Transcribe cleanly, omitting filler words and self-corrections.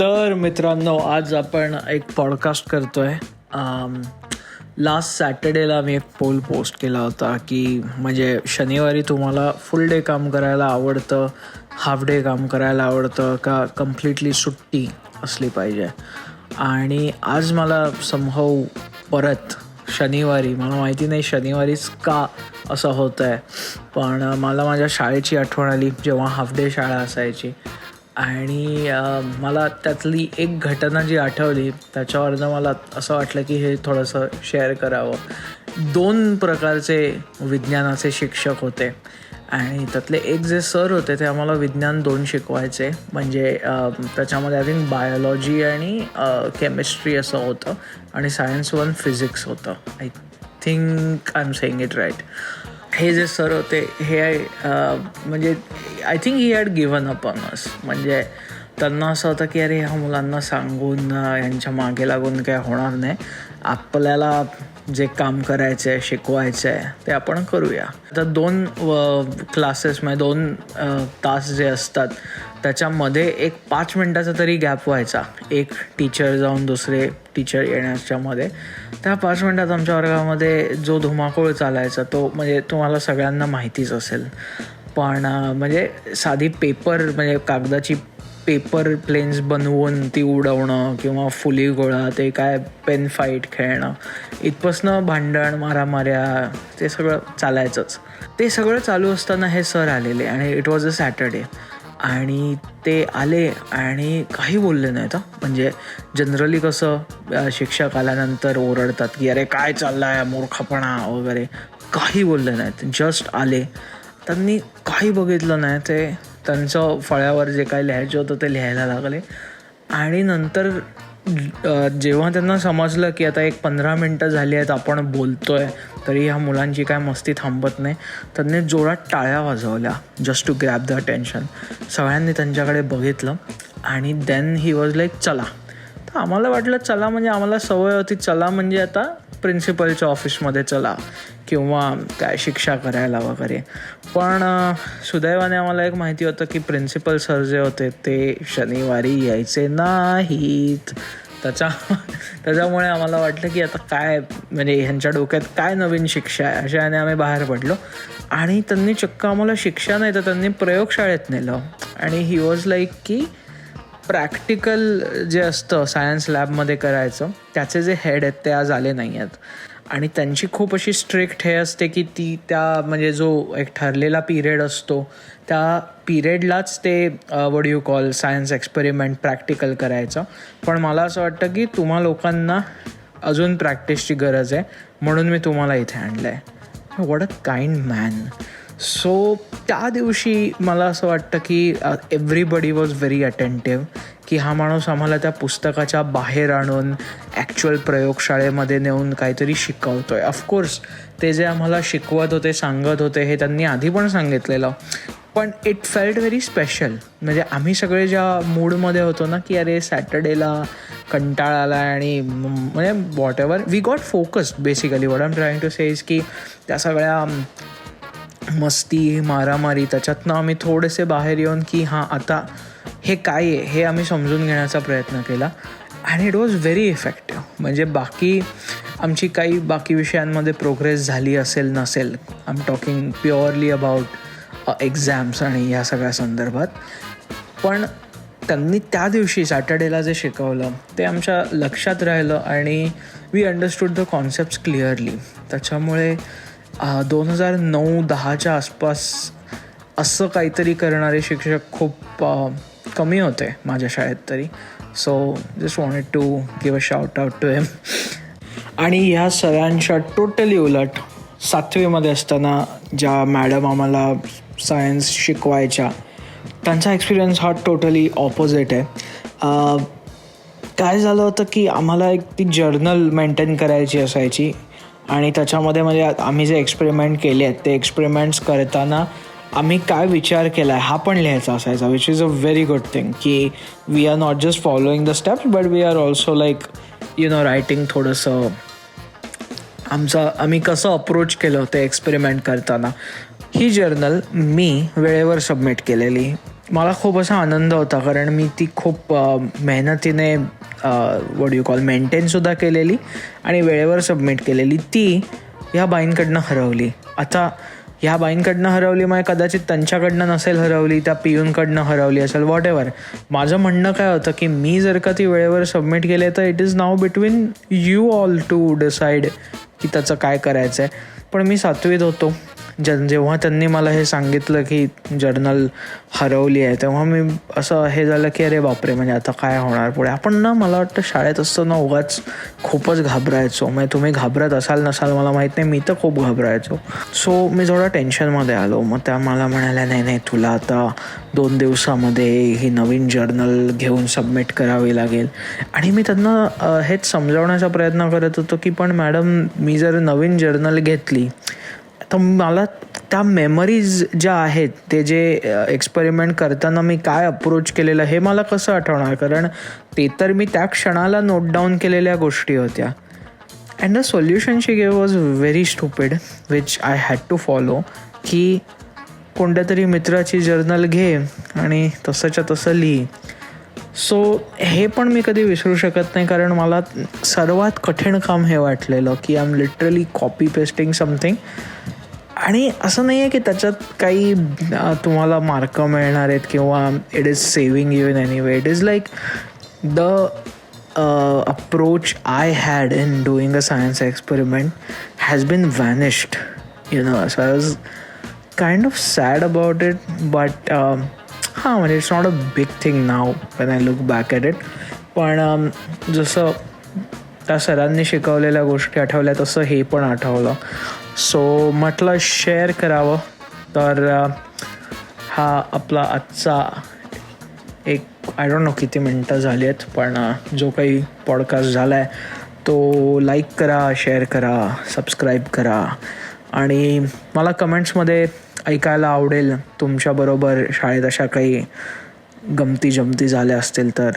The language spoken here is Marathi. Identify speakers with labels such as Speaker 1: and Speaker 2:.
Speaker 1: तर मित्रांनो, आज आपण एक पॉडकास्ट करतोय. लास्ट सॅटर्डेला मी एक पोल पोस्ट केला होता की म्हणजे शनिवारी तुम्हाला फुल डे काम करायला आवडतं, हाफ डे काम करायला आवडतं का कम्प्लिटली सुट्टी असली पाहिजे. आणि आज मला समहाऊ परत शनिवारी, मला माहिती नाही शनिवारीच का असं होतं आहे, पण मला माझ्या शाळेची आठवण आली जेव्हा हाफ डे शाळा असायची. आणि मला त्यातली एक घटना जी आठवली त्याच्यावरनं मला असं वाटलं की हे थोडंसं शेअर करावं. 2 प्रकारचे विज्ञानाचे शिक्षक होते आणि त्यातले एक जे सर होते ते आम्हाला विज्ञान 2 शिकवायचे. म्हणजे त्याच्यामध्ये आय थिंक बायोलॉजी आणि केमिस्ट्री असं होतं आणि सायन्स 1 फिजिक्स होतं. I think I am saying it right. हे जे सर होते हे म्हणजे I think he had given up on us. म्हणजे त्यांना असं होतं की अरे ह्या मुलांना सांगून यांच्या मागे लागून काय होणार नाही, आपल्याला जे काम करायचं आहे, शिकवायचं आहे ते आपण करूया. आता 2 क्लासेस म्हणजे 2 तास जे असतात त्याच्यामध्ये एक 5 मिनटाचा तरी गॅप व्हायचा, एक टीचर जाऊन दुसरे टीचर येण्याच्या मध्ये. त्या 5 मिनटात आमच्या वर्गामध्ये जो धुमाकूळ चालायचा तो म्हणजे तुम्हाला सगळ्यांना माहितीच असेल. पण म्हणजे साधी पेपर म्हणजे कागदाची पेपर प्लेन्स बनवून ती उडवणं किंवा फुली गोळा, ते काय पेन फाईट खेळणं, इथपासनं भांडण मारामाऱ्या ते सगळं चालायचंच. ते सगळं चालू असताना हे सर आलेले आणि इट वॉज अ सॅटर्डे. आणि ते आले आणि काही बोलले नाहीत. म्हणजे जनरली कसं शिक्षक आल्यानंतर ओरडतात की अरे काय चाललं आहे मूर्खपणा वगैरे, काही बोलले नाहीत. जस्ट आले, त्यांनी काही बघितलं नाही, ते त्यांचं फळ्यावर जे काही लिहायचं होतं ते लिहायला लागले. आणि नंतर जेव्हा त्यांना समजलं की आता एक 15 मिनटं झाली आहेत आपण बोलतोय तरी ह्या मुलांची काय मस्ती थांबत नाही, त्यांनी जोरात टाळ्या वाजवल्या just to grab the attention. सगळ्यांनी त्यांच्याकडे बघितलं आणि देन ही वॉज लाईक चला. तर आम्हाला वाटलं चला म्हणजे आम्हाला सवय होती चला म्हणजे आता प्रिन्सिपलच्या ऑफिसमध्ये चला किंवा काय शिक्षा करायला वगैरे. पण सुदैवाने आम्हाला एक माहिती होतं की प्रिन्सिपल सर जे होते ते शनिवारी यायचे नाहीत. त्याच्यामुळे आम्हाला वाटलं की आता काय म्हणजे ह्यांच्या डोक्यात काय नवीन शिक्षा आहे, अशाने आम्ही बाहेर पडलो. आणि त्यांनी चक्क आम्हाला शिक्षा नाही तर त्यांनी प्रयोगशाळेत नेलं. आणि ही वॉज लाईक की प्रॅक्टिकल जे असतं सायन्स लॅबमध्ये करायचं त्याचे जे हेड आहेत ते आज आले नाही आहेत. आणि त्यांची खूप अशी स्ट्रिक्ट हे असते की ती त्या म्हणजे जो एक ठरलेला पिरियड असतो त्या पिरियडलाच ते what you call science experiment practical करायचं. पण मला असं वाटतं की तुम्हा लोकांना अजून प्रॅक्टिसची गरज आहे म्हणून मी तुम्हाला इथे आणलं आहे. What a kind man. So त्या दिवशी मला असं वाटतं की एव्हरीबडी वॉज व्हेरी अटेंटिव्ह की हा माणूस आम्हाला त्या पुस्तकाच्या बाहेर आणून ॲक्च्युअल प्रयोगशाळेमध्ये नेऊन काहीतरी शिकवतो आहे. ऑफकोर्स ते जे आम्हाला शिकवत होते सांगत होते हे त्यांनी आधी पण सांगितलेलं, पण इट फेल्ट व्हेरी स्पेशल. म्हणजे आम्ही सगळे ज्या मूडमध्ये होतो ना की अरे सॅटर्डेला कंटाळा आला आणि म्हणजे whatever we got focused. Basically what I am trying to say is की त्या सगळ्या मस्ती मारामारी त्याच्यातनं आम्ही थोडेसे बाहेर येऊन की हां आता हे काय आहे हे आम्ही समजून घेण्याचा प्रयत्न केला. आणि इट वॉज व्हेरी इफेक्टिव्ह. म्हणजे बाकी आमची काही बाकी विषयांमध्ये प्रोग्रेस झाली असेल नसेल, I am talking purely about exams आणि ह्या सगळ्या संदर्भात, पण त्यांनी त्या दिवशी सॅटर्डेला जे शिकवलं ते आमच्या लक्षात राहिलं आणि we understood the concepts clearly. त्याच्यामुळे 2009-10च्या आसपास असं काहीतरी करणारे शिक्षक खूप कमी होते माझ्या शाळेत तरी. So just wanted to give a shout out to him. आणि ह्या सगळ्यांच्या टोटली उलट 7वीमध्ये असताना ज्या मॅडम आम्हाला सायन्स शिकवायच्या त्यांचा एक्सपिरियन्स हा टोटली ऑपोजिट आहे. काय झालं होतं की आम्हाला एक ती जर्नल मेंटेन करायची असायची आणि त्याच्यामध्ये म्हणजे आम्ही जे एक्सपेरिमेंट केले आहेत ते एक्सपेरिमेंट्स करताना आम्ही काय विचार केला आहे हा पण लिहायचा असायचा, which is a very good thing की we are not just following the steps but we are also like you know writing थोडंसं आम्ही कसं अप्रोच केलं होतं एक्सपेरिमेंट करताना. ही जर्नल मी वेळेवर सबमिट केलेली मला खूप असा आनंद होता, कारण मी ती खूप मेहनतीने वॉट यू कॉल मेंटेनसुद्धा केलेली आणि वेळेवर सबमिट केलेली, ती ह्या बाईंकडनं हरवली. आता ह्या बाईंकडनं हरवली, मग कदाचित त्यांच्याकडनं नसेल हरवली, त्या पियूनकडनं हरवली असेल, वॉट एव्हर. माझं म्हणणं काय होतं की मी जर का ती वेळेवर सबमिट केले तर it is now between you all to decide की त्याचं काय करायचं आहे. पण मी 7वीत होतो. जेव्हा त्यांनी मला हे सांगितलं की जर्नल हरवली आहे, तेव्हा मी असं हे झालं की अरे बापरे, म्हणजे आता काय होणार पुढे. आपण ना, मला वाटतं शाळेत असताना उगाच खूपच घाबरायचो. म्हणजे तुम्ही घाबरत असाल नसाल मला माहीत नाही, मी तर खूप घाबरायचो. सो मी थोडा टेन्शनमध्ये आलो. मग त्या मला म्हणाल्या नाही तुला आता 2 दिवसामध्ये ही नवीन जर्नल घेऊन सबमिट करावी लागेल. आणि मी त्यांना हेच समजावण्याचा प्रयत्न करत होतो की पण मॅडम, मी जर नवीन जर्नल घेतली तर मला त्या मेमरीज ज्या आहेत, ते जे एक्सपेरिमेंट करताना मी काय अप्रोच केलेलं हे मला कसं आठवणार, कारण ते तर मी त्या क्षणाला नोट डाऊन केलेल्या गोष्टी होत्या. And the solution she gave was very stupid, which I had to follow, की कोणत्या तरी मित्राची जर्नल घे आणि तसंच्या तसं लिही. सो हे पण मी कधी विसरू शकत नाही, कारण मला सर्वात कठीण काम हे वाटलेलं की I am literally copy pasting something. आणि असं नाही आहे की त्याच्यात काही तुम्हाला मार्क मिळणार आहेत किंवा it is saving you in any way. It is like the approach I had in doing a science experiment has been vanished, you know. So I was kind of sad about it, but हां, म्हणजे it's not a big thing now when I look back at it. पण जसं त्या सरांनी शिकवलेल्या गोष्टी आठवल्या तसं हे पण आठवलं. सो म्हटलं शेअर करावं. तर हा आपला आजचा एक आय डोंट नो किती मिनटं झाली आहेत, पण जो काही पॉडकास्ट झाला आहे तो लाईक करा, शेअर करा, सबस्क्राईब करा. आणि मला कमेंट्समध्ये ऐकायला आवडेल तुमच्याबरोबर शाळेत अशा काही गमती जमती झाल्या असतील तर.